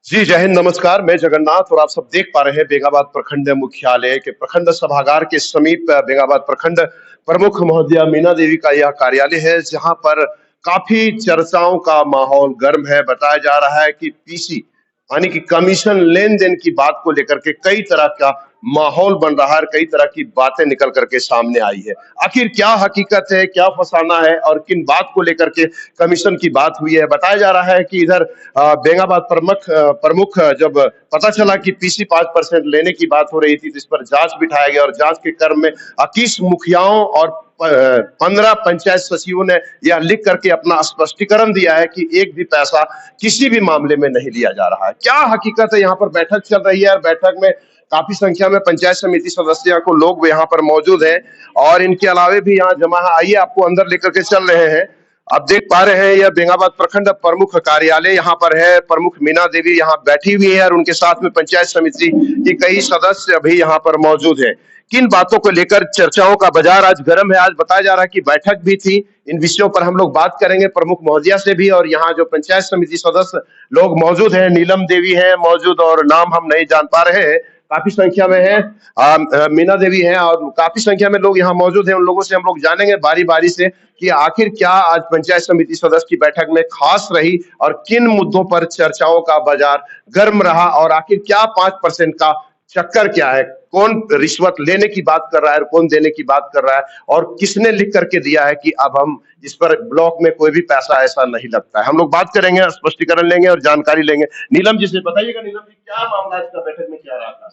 जी, जय हिंद, नमस्कार। मैं जगन्नाथ और आप सब देख पा रहे हैं बेंगाबाद प्रखंड मुख्यालय के प्रखंड सभागार के समीप बेंगाबाद प्रखंड प्रमुख महोदया मीना देवी का यह कार्यालय है, जहां पर काफी चर्चाओं का माहौल गर्म है। बताया जा रहा है कि पीसी यानी कि कमीशन लेन-देन की बात को लेकर के कई तरह का माहौल बन रहा है और कई तरह की बातें निकल करके सामने आई है। आखिर क्या हकीकत है, क्या फसाना है और किन बात को लेकर के कमीशन की बात हुई है? बताया जा रहा है कि इधर बेंगाबाद प्रमुख जब पता चला कि पीसी 5% लेने की बात हो रही थी, तो इस पर जांच बिठाया गया और जांच के क्रम में 21 मुखियाओं और 15 पंचायत सचिवों ने यह लिख करके अपना स्पष्टीकरण दिया है कि एक भी पैसा किसी भी मामले में नहीं लिया जा रहा है। क्या हकीकत है? यहाँ पर बैठक चल रही है और बैठक में काफी संख्या में पंचायत समिति सदस्य को लोग यहाँ पर मौजूद हैं और इनके अलावे भी यहाँ जमा है। आइए आपको अंदर लेकर के चल रहे हैं। आप देख पा रहे हैं यह बेंगाबाद प्रखंड प्रमुख कार्यालय यहाँ पर है। प्रमुख मीना देवी यहाँ बैठी हुई है और उनके साथ में पंचायत समिति के कई सदस्य भी यहाँ पर मौजूद हैं। किन बातों को लेकर चर्चाओं का बाजार आज गर्म है? आज बताया जा रहा है कि बैठक भी थी। इन विषयों पर हम लोग बात करेंगे प्रमुख महोदया से भी, और यहाँ जो पंचायत समिति सदस्य लोग मौजूद हैं, नीलम देवी है मौजूद और नाम हम नहीं जान पा रहे हैं, काफी संख्या में है। मीना देवी हैं और काफी संख्या में लोग यहाँ मौजूद हैं। उन लोगों से हम लोग जानेंगे बारी बारी से कि आखिर क्या आज पंचायत समिति सदस्य की बैठक में खास रही और किन मुद्दों पर चर्चाओं का बाजार गर्म रहा और आखिर क्या 5% का चक्कर क्या है, कौन रिश्वत लेने की बात कर रहा है और कौन देने की बात कर रहा है और किसने लिख करके दिया है कि अब हम इस पर ब्लॉक में कोई भी पैसा ऐसा नहीं लगता है। हम लोग बात करेंगे, स्पष्टीकरण लेंगे और जानकारी लेंगे। नीलम जी से बताइएगा, नीलम जी क्या मामला आज का बैठक में क्या रहा था?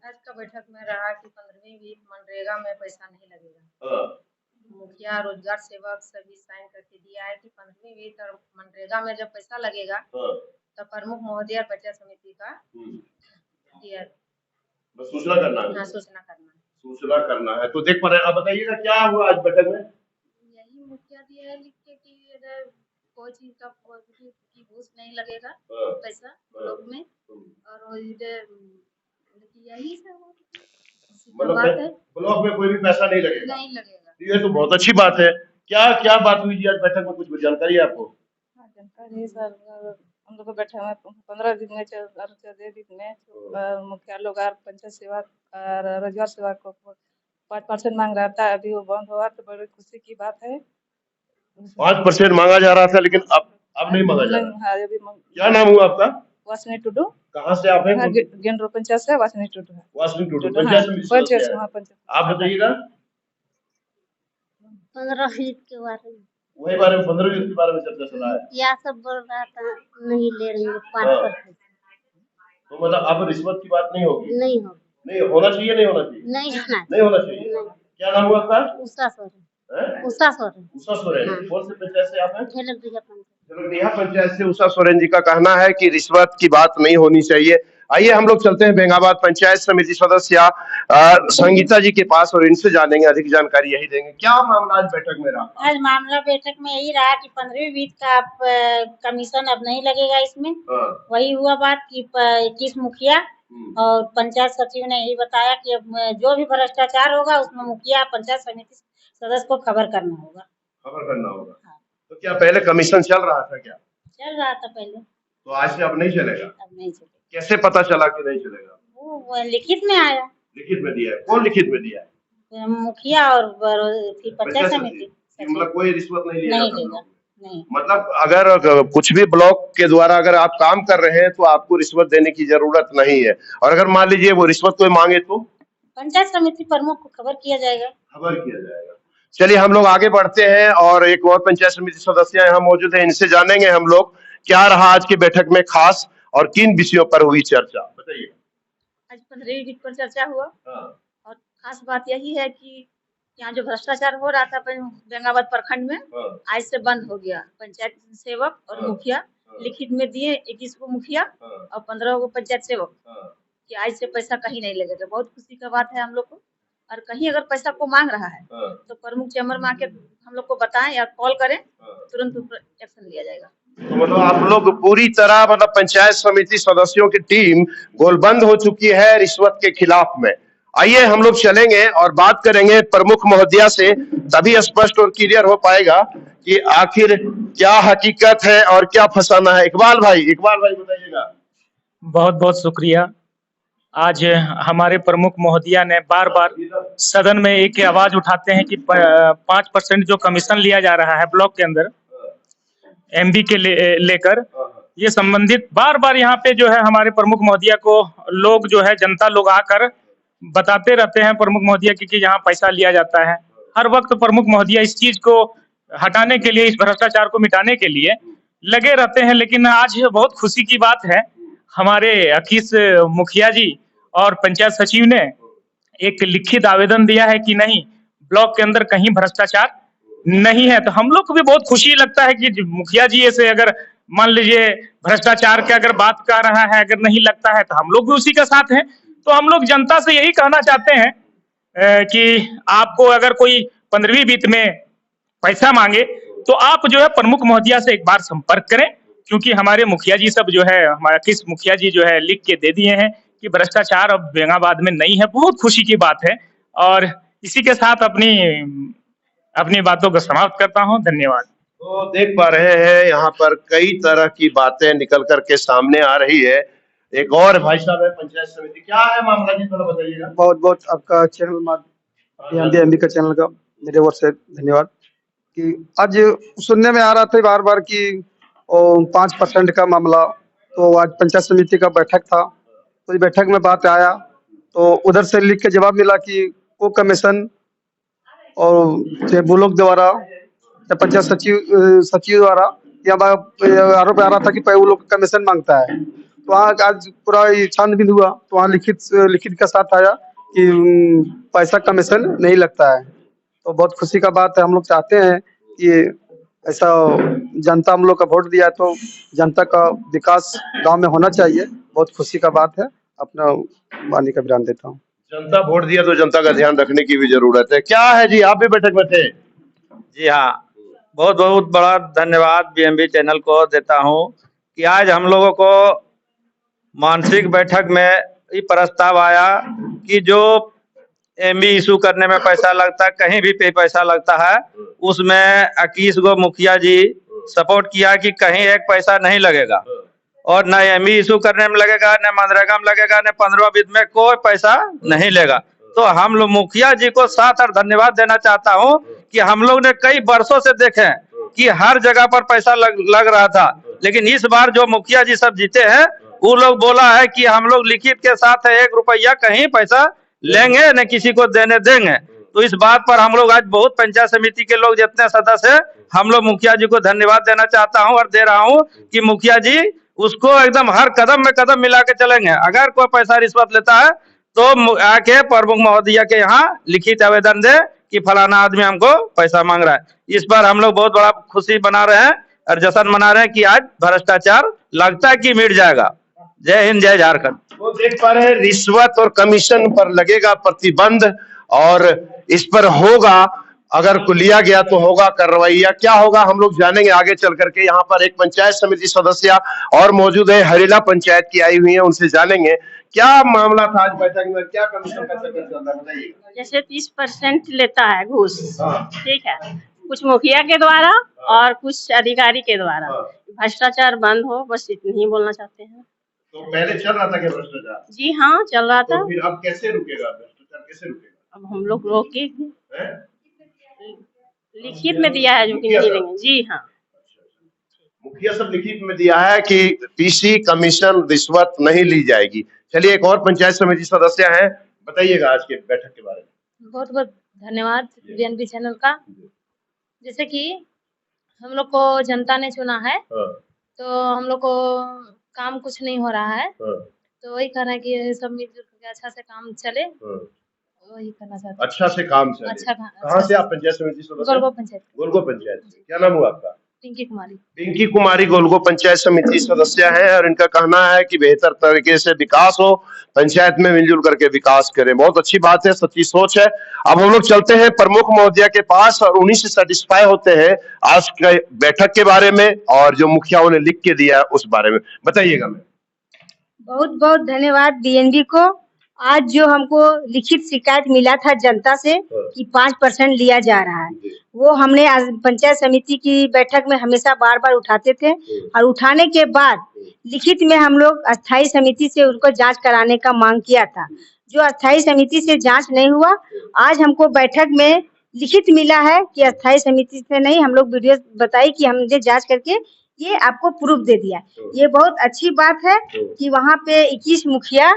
आज का बैठक में रहा कि 15वीं वित्त मनरेगा में पैसा नहीं लगेगा। मुखिया रोजगार सेवक सभी साइन करके दिया है कि 15वीं वित्त और मनरेगा में जब पैसा लगेगा तो प्रमुख महोदय पंचायत समिति का बस सूचना करना है। हाँ, सूचना करना है। तो देख पा रहे हैं, आप बताइएगा क्या हुआ आज बैठक में? यही मुखिया दिया है लिख के कि कोई चीज का घूस नहीं लगेगा पैसा ब्लॉक में, और यही सब बात है। ब्लॉक में कोई भी पैसा नहीं लगेगा? नहीं लगेगा। ये तो बहुत अच्छी बात है। क्या क्या बात हुई थी आज बैठक में, कुछ जानकारी है आपको? हाँ, जानकारी है सर। हम लोग को बैठा में 15 दिन में 14 दिन में मुखिया लोग और पंचायत सेवा और रोजगार सेवा को 5% मांग रहा था। अभी वो बंद हुआ तो बड़ी खुशी की बात है। 5% मांगा जा रहा था लेकिन अब नहीं मांगा जा रहा। हाँ, अभी क्या नाम हुआ आपका? वासनी टुडू। कहाँ से आप हैं? गेंद्रो पंचायत से वासनी टुडू है। वासनी टुडू पंचायत। आप बताइएगा 15 फीट के बारे में, वही बारे में 15 फीट के बारे में चर्चा चला है। या सब बोल रहा था नहीं ले रही 5%। तो मतलब अब रिश्वत की बात नहीं होगी? नहीं होगी। नहीं होना चाहिए, नहीं होना चाहिए? नहीं होना चाहिए। क्या नाम हुआ आपका? उषा सोरेन। उषा सोरेन। कौन से पंचायत से आप हैं? ठेलकदिया पंचायत से उषा सोरेन जी का कहना है कि रिश्वत की बात नहीं होनी चाहिए। आइए हम लोग चलते हैं बेंगाबाद पंचायत समिति सदस्य संगीता जी के पास और इनसे जानेंगे, अधिक जानकारी यही देंगे। क्या मामला आज बैठक में रहा? आज मामला बैठक में यही रहा कि 15वीं वित्त का कमीशन अब नहीं लगेगा इसमें। वही हुआ बात कि 21 मुखिया और पंचायत सचिव ने यही बताया कि अब जो भी भ्रष्टाचार होगा उसमें मुखिया पंचायत समिति सदस्य को खबर करना होगा। हाँ। तो क्या पहले कमीशन चल रहा था? क्या चल रहा था पहले, तो आज से अब नहीं चलेगा? अब नहीं चलेगा। कैसे पता चला कि नहीं चलेगा? वो लिखित में आया। लिखित में दिया है? कौन लिखित में दिया है? मुखिया और पंचायत समिति। मतलब कोई रिश्वत नहीं लेगा? नहीं। मतलब अगर कुछ भी ब्लॉक के द्वारा अगर आप काम कर रहे हैं तो आपको रिश्वत देने की जरूरत नहीं है, और अगर मान लीजिए वो रिश्वत कोई मांगे तो पंचायत समिति प्रमुख को खबर किया जाएगा। चलिए हम लोग आगे बढ़ते हैं और एक और पंचायत समिति सदस्य यहाँ मौजूद है, इनसे जानेंगे हम लोग क्या रहा आज की बैठक में खास और किन विषयों पर हुई चर्चा। बताइए। आज 15वीं वित्त पर चर्चा हुआ। और खास बात यही है कि यहाँ जो भ्रष्टाचार हो रहा था बेंगाबाद प्रखंड में, आज से बंद हो गया। पंचायत सेवक और मुखिया लिखित में दिए 21 को मुखिया और 15 को पंचायत सेवक कि आज से पैसा कहीं नहीं लगेगा। बहुत खुशी का बात है हम लोग को। और कहीं अगर पैसा को मांग रहा है तो प्रमुख चैम्बर में आके हम लोग को बताएं या कॉल करें, तुरंत एक्शन लिया जाएगा। तो मतलब आप लोग पूरी तरह, मतलब पंचायत समिति सदस्यों की टीम गोलबंद हो चुकी है रिश्वत के खिलाफ में। आइए हम लोग चलेंगे और बात करेंगे प्रमुख महोदया से, तभी स्पष्ट और क्लियर हो पाएगा कि आखिर क्या हकीकत है और क्या फसाना है। इकबाल भाई बताइएगा। बहुत बहुत शुक्रिया। आज हमारे प्रमुख महोदया ने बार बार सदन में एक ही आवाज उठाते हैं कि 5% जो कमीशन लिया जा रहा है ब्लॉक के अंदर एमबी के लेकर, ये संबंधित बार बार यहाँ पे जो है हमारे प्रमुख महोदया को लोग जो है जनता लोग आकर बताते रहते हैं प्रमुख महोदया की कि यहाँ पैसा लिया जाता है। हर वक्त प्रमुख महोदया इस चीज को हटाने के लिए, इस भ्रष्टाचार को मिटाने के लिए लगे रहते हैं। लेकिन आज बहुत खुशी की बात है, हमारे अखिस मुखिया जी और पंचायत सचिव ने एक लिखित आवेदन दिया है कि नहीं, ब्लॉक के अंदर कहीं भ्रष्टाचार नहीं है। तो हम लोग को भी बहुत खुशी लगता है कि मुखिया जी ऐसे अगर मान लीजिए भ्रष्टाचार की अगर बात कर रहा है, अगर नहीं लगता है तो हम लोग भी उसी के साथ हैं। तो हम लोग जनता से यही कहना चाहते हैं कि आपको अगर कोई 15वीं वित्त में पैसा मांगे तो आप जो है प्रमुख महोदया से एक बार संपर्क करें, क्योंकि हमारे मुखिया जी सब जो है, हमारा किस मुखिया जी जो है लिख के दे दिए हैं कि भ्रष्टाचार अब बेंगाबाद में नहीं है। बहुत खुशी की बात है और इसी के साथ अपनी बातों को समाप्त करता हूं। धन्यवाद। तो देख पा रहे हैं यहाँ पर कई तरह की बातें निकल करके सामने आ रही है। एक और भाई साहब है पंचायत समिति, क्या है मामला जी, थोड़ा बताइएगा। बहुत बहुत आपका चैनल एमबी का चैनल का मेरे ओर से धन्यवाद। कि आज सुनने में आ रहा था बार बार कि 5% का मामला, तो आज पंचायत समिति का बैठक था, तो इस बैठक में बात आया तो उधर से लिख के जवाब मिला कि वो कमीशन और ब्लॉक द्वारा पंचायत सचिव द्वारा आरोप आ रहा था कि वो लोग कमीशन मांगता है। तो वहाँ आज पूरा छानबीन हुआ तो वहाँ लिखित का साथ आया कि पैसा कमीशन नहीं लगता है। तो बहुत खुशी का बात है। हम लोग चाहते हैं कि ऐसा जनता हम लोग का वोट दिया है तो जनता का विकास गांव में होना चाहिए। बहुत खुशी का बात है। अपना वाणी का विराम देता हूँ। जनता वोट दिया तो जनता का ध्यान रखने की भी जरूरत है। क्या है जी, आप भी बैठक में थे? जी हाँ, बहुत बहुत बड़ा धन्यवाद बीएमबी चैनल को देता हूँ कि आज हम लोगों को मानसिक बैठक में ये प्रस्ताव आया कि जो एमबी इशू करने में पैसा लगता है, कहीं भी पैसा लगता है, उसमें 21 गो मुखिया जी सपोर्ट किया कि कहीं एक पैसा नहीं लगेगा और न एमबी इशू करने में लगेगा, न मनरेगा में लगेगा, न 15 वित्त में कोई पैसा नहीं लेगा। तो हम लोग मुखिया जी को साथ और धन्यवाद देना चाहता हूं कि हम लोग ने कई वर्षों से देखे कि हर जगह पर पैसा लग रहा था, लेकिन इस बार जो मुखिया जी सब जीते हैं वो लोग बोला है कि हम लोग लिखित के साथ 1 रुपया कहीं पैसा लेंगे न किसी को देने देंगे। तो इस बात पर हम लोग आज बहुत पंचायत समिति के लोग जितने सदस्य हम लोग मुखिया जी को धन्यवाद देना चाहता हूं और दे रहा हूं कि मुखिया जी उसको एकदम हर कदम में कदम मिला के चलेंगे। अगर कोई पैसा रिश्वत लेता है तो आके प्रमुख महोदया के यहाँ लिखित आवेदन दे कि फलाना आदमी हमको पैसा मांग रहा है। इस पर हम लोग बहुत बड़ा खुशी बना रहे हैं और जश्न मना रहे हैं कि आज भ्रष्टाचार लगता है कि मिट जाएगा। जय हिंद, जय झारखंड। वो देख पा रहे हैं रिश्वत और कमीशन पर लगेगा प्रतिबंध और इस पर होगा, अगर को लिया गया तो होगा कार्रवाई। क्या होगा हम लोग जानेंगे आगे चल करके। यहाँ पर एक पंचायत समिति सदस्य और मौजूद है, हरेला पंचायत की आई हुई है, उनसे जानेंगे क्या मामला था आज बैठक में, क्या कमीशन का चक्कर चल रहा है, बताइए। जैसे 30% लेता है घूस, ठीक है, कुछ मुखिया के द्वारा और कुछ अधिकारी के द्वारा। भ्रष्टाचार बंद हो, बस इतनी ही बोलना चाहते हैं। तो पहले चल रहा था क्या भ्रष्टाचार? जी हाँ, चल रहा था। तो फिर अब कैसे रुकेगा भ्रष्टाचार, कैसे रुकेगा? अब हम लोग रोकेंगे, लिखित में दिया है जो कि नहीं लेंगे। जी हाँ, मुखिया सब लिखित में दिया है कि पीसी कमीशन रिश्वत नहीं ली जाएगी। चलिए एक और पंचायत समिति सदस्य हैं, बताइएगा आज के बैठक के बारे में। बहुत बहुत धन्यवाद बीएनबी चैनल का। जैसे कि हम लोग को जनता ने चुना है तो हम लोग को काम कुछ नहीं हो रहा है, तो वही कह रहे हैं कि सब मिलजुल करके अच्छा से काम चले, वही करना चाहते हैं। अच्छा से काम चले। अच्छा, कहाँ से आप पंचायत समिति सदस्य? गोलगो पंचायत। गोलगो पंचायत। क्या नाम हुआ आपका? पिंकी कुमारी। पिंकी कुमारी गोलगो पंचायत समिति सदस्य है और इनका कहना है कि बेहतर तरीके से विकास हो, पंचायत में मिलजुल करके विकास करें। बहुत अच्छी बात है, सच्ची सोच है। अब हम लोग चलते हैं प्रमुख महोदया के पास और उन्हीं से सेटिस्फाई होते हैं आज के बैठक के बारे में और जो मुखियाओं ने लिख के दिया उस बारे में। बताइएगा। मैं बहुत बहुत धन्यवाद बीएनबी को आज जो हमको लिखित शिकायत मिला था जनता से कि 5% लिया जा रहा है, वो हमने आज पंचायत समिति की बैठक में हमेशा बार बार उठाते थे और उठाने के बाद लिखित में हम लोग अस्थायी समिति से उनको जांच कराने का मांग किया था। जो अस्थायी समिति से जांच नहीं हुआ, आज हमको बैठक में लिखित मिला है कि अस्थायी समिति से नहीं, हम लोग वीडियो बताई कि हमने जांच करके ये आपको प्रूफ दे दिया। ये बहुत अच्छी बात है कि वहाँ पे 21 मुखिया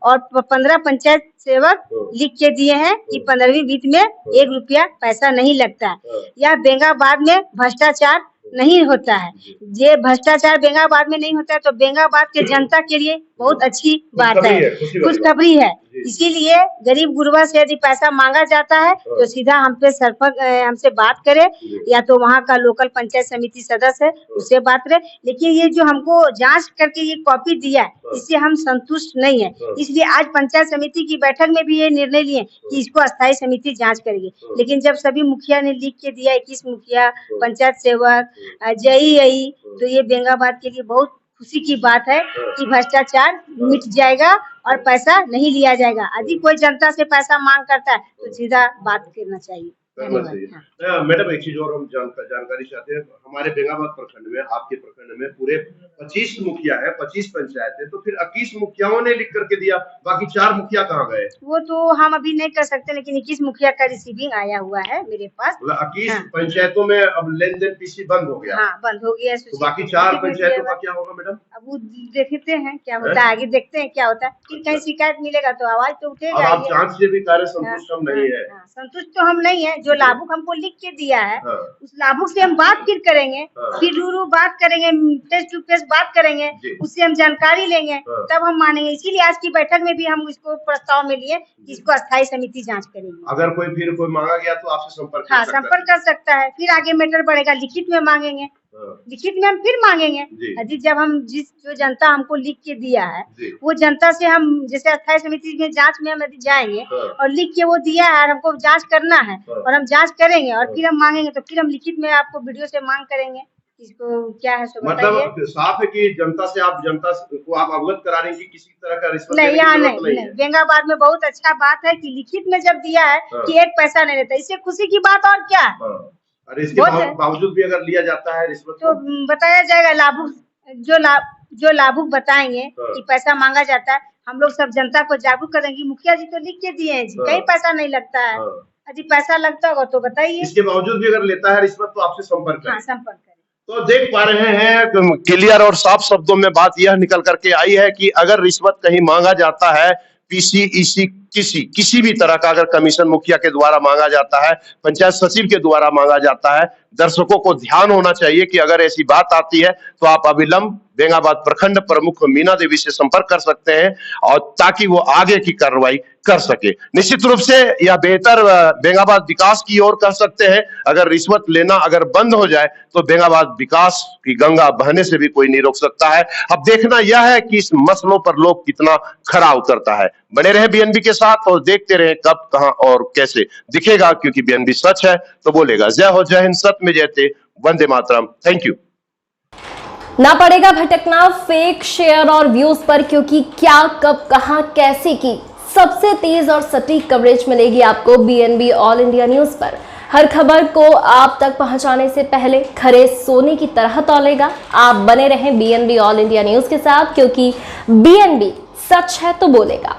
और 15 पंचायत सेवक लिख के दिए हैं कि 15वीं वित्त में 1 रुपया पैसा नहीं लगता है। यह बेंगाबाद में भ्रष्टाचार नहीं होता है। ये भ्रष्टाचार बेंगाबाद में नहीं होता है, तो बेंगाबाद के जनता के लिए बहुत अच्छी बात है, खुशखबरी है। इसीलिए गरीब गुरबा से यदि पैसा मांगा जाता है तो सीधा हमसे बात करे, या तो वहाँ का लोकल पंचायत समिति सदस्य है उससे बात करे। लेकिन ये जो हमको जांच करके ये कॉपी दिया है, इससे हम संतुष्ट नहीं है। इसलिए आज पंचायत समिति की बैठक में भी ये निर्णय लिए कि इसको अस्थायी समिति जांच करेगी। लेकिन जब सभी मुखिया ने लिख के दिया, 21 मुखिया, पंचायत सेवक, जई, तो ये बेंगाबाद के लिए बहुत खुशी की बात है कि भ्रष्टाचार मिट जाएगा और पैसा नहीं लिया जाएगा। यदि कोई जनता से पैसा मांग करता है तो सीधा बात करना चाहिए। मैडम, एक चीज और हम जानकारी चाहते हैं। हमारे बेंगाबाद प्रखंड में, आपके प्रखंड में पूरे 25 मुखिया है, 25 पंचायत है, तो फिर 21 मुखियाओं ने लिख करके दिया, बाकी 4 मुखिया कहाँ गए? वो तो हम अभी नहीं कर सकते, लेकिन 21 मुखिया का रिसीविंग आया हुआ है मेरे पास। 21 पंचायतों में अब लेन-देन पीसी बंद हो गया। हाँ, बंद हो गया। तो बाकी 4 पंचायतों का क्या होगा मैडम? अब वो देखते हैं क्या होता है, आगे देखते हैं क्या होता है। फिर कहीं शिकायत मिलेगा तो आवाज तो उठेगा। आप जांच से भी कार्य संतुष्ट हम नहीं है? संतुष्ट तो हम नहीं है। जो लाभुक हमको लिख के दिया है, उस लाभुक से हम बात फिर करेंगे, फिर रूबरू बात करेंगे, फेस टू फेस बात करेंगे, उससे हम जानकारी लेंगे, तब हम मानेंगे। इसीलिए आज की बैठक में भी हम इसको प्रस्ताव में लिए कि इसको अस्थायी समिति जांच करेगी। अगर कोई मांगा गया तो आपसे संपर्क हाँ, संपर्क कर सकता है। फिर आगे मैटर बढ़ेगा, लिखित में मांगेंगे, लिखित में हम फिर मांगेंगे। यदि जब हम जो जनता हमको लिख के दिया है, वो जनता से हम जैसे अस्थायी समिति में जांच में हम यदि जाएंगे और लिख के वो दिया है और हमको जांच करना है और हम जांच करेंगे और फिर हम मांगेंगे, तो फिर हम लिखित में आपको वीडियो से मांग करेंगे इसको क्या है सो बताइए। मतलब साफ है कि जनता को आप अवगत करा रहे हैं कि किसी तरह का रिश्वत नहीं, यहाँ नहीं। बेंगाबाद में बहुत अच्छा बात है कि लिखित में जब दिया है कि 1 पैसा नहीं लेता, इससे खुशी की बात और क्या है। अरे इसके बावजूद भी अगर लिया जाता है रिश्वत तो बताया जाएगा। लाभुक जो लाभुक बताएंगे कि पैसा मांगा जाता है, हम लोग सब जनता को जागरूक करेंगे। मुखिया जी तो लिख के दिए हैं जी, कहीं पैसा नहीं लगता है। यदि पैसा लगता होगा तो बताइए। इसके बावजूद भी अगर लेता है रिश्वत तो आपसे संपर्क करें। हाँ, संपर्क करें। तो देख पा रहे हैं क्लियर और साफ शब्दों में बात यह निकल करके आई है कि अगर रिश्वत कहीं मांगा जाता है, पीसी, ईसी, किसी भी तरह का अगर कमीशन मुखिया के द्वारा मांगा जाता है, पंचायत सचिव के द्वारा मांगा जाता है, दर्शकों को ध्यान होना चाहिए कि अगर ऐसी बात आती है तो आप अविलंब बेंगाबाद प्रखंड प्रमुख मीना देवी से संपर्क कर सकते हैं और ताकि वो आगे की कार्रवाई कर सके। निश्चित रूप से यह बेहतर बेंगाबाद विकास की ओर कर सकते हैं। अगर रिश्वत लेना अगर बंद हो जाए तो बेंगाबाद विकास की गंगा बहने से भी कोई नहीं रोक सकता है। अब देखना यह है कि इस मसलों पर लोग कितना खरा उतरता है। बने रहे बीएनबी के साथ और देखते रहे कब, कहां और कैसे दिखेगा, क्योंकि बीएनबी सच है तो बोलेगा। जय हो, जय हिंद, सत्य में जयते, वंदे मातरम। Thank you. ना पड़ेगा भटकना फेक शेयर और व्यूज पर, क्योंकि क्या, कब, कहां, कैसे की सबसे तेज और सटीक कवरेज मिलेगी आपको बीएनबी ऑल इंडिया न्यूज पर। हर खबर को आप तक पहुंचाने से पहले खरे सोने की तरह तौलेगा। आप बने रहें बीएनबी ऑल इंडिया न्यूज के साथ, क्योंकि बीएनबी सच है तो बोलेगा।